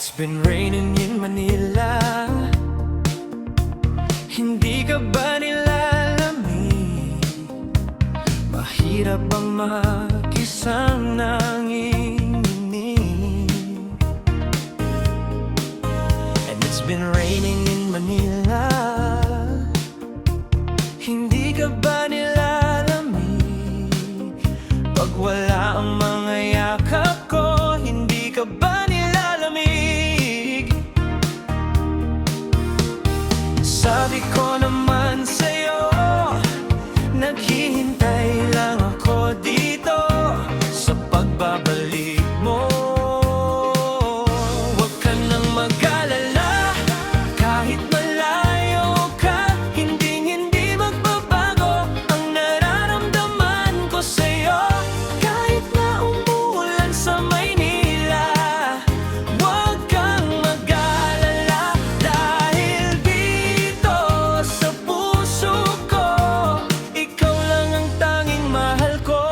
It's been raining in Manila. Hindi ka ba nilalamig? Mahirap bang mag-isang nanginginig? And it's been raining in Manila. Hindi ka ba nilalamig? Pag wala ang mga yakap ko, hindi ka ba nilalamig? Sabi ko naman sa'yo, naghihintay lang ako dito sa pagbabalik mo. Huwag ka nang mag-alala, kahit malayo ka, hindi magbabago ang nararamdaman ko sa'yo. Kahit na umuulan sa Maynila, huwag kang mag-alala, dahil dito sa puso ko, ikaw lang ang tanging mahal ko.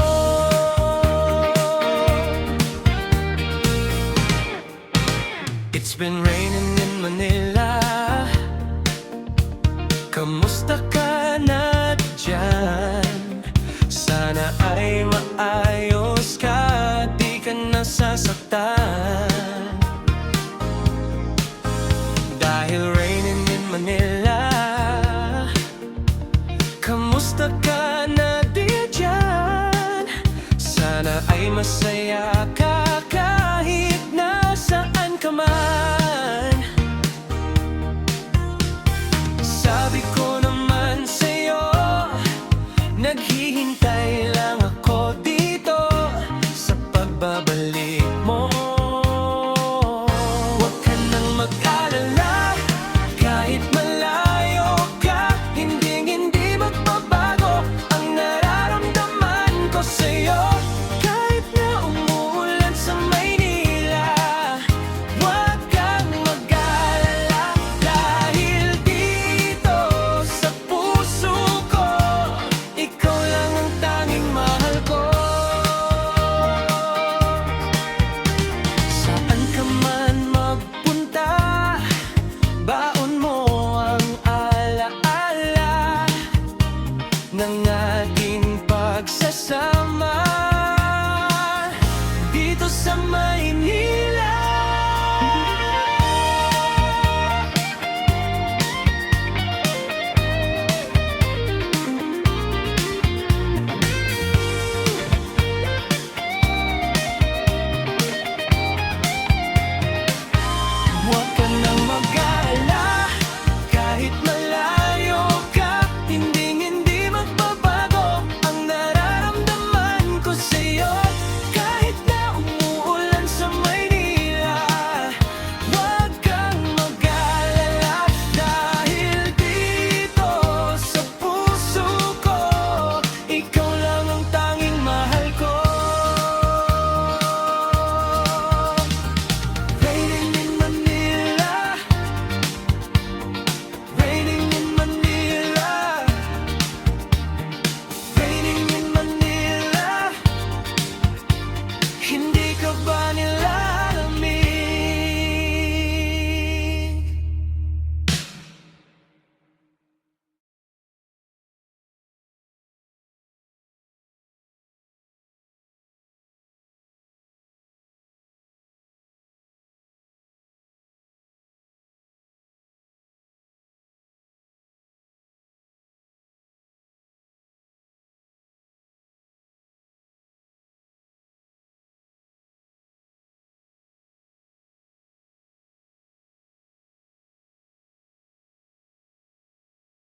It's been raining in Manila. Kamusta ka na dyan? Sana ay maayos ka, di ka nasasaktan. Dahil raining in Manila. Kamusta ka na dyan? Sana ay masaya ka kahit nasaan ka man. Sabi ko naman sa'yo, naghihintay lang ako dito sa pagbabalik mo. Huwag ka nang mag-alala, kahit malayo ka, hindi magbabago ang nararamdaman ko sa'yo. Kahit na umuulan sa Maynila, huwag kang mag-alala, dahil dito sa puso ko, ikaw lang ang tanging mahal ko. Saan ka man magpunta, baon mo ang alaala ng ating pagsasama dito sa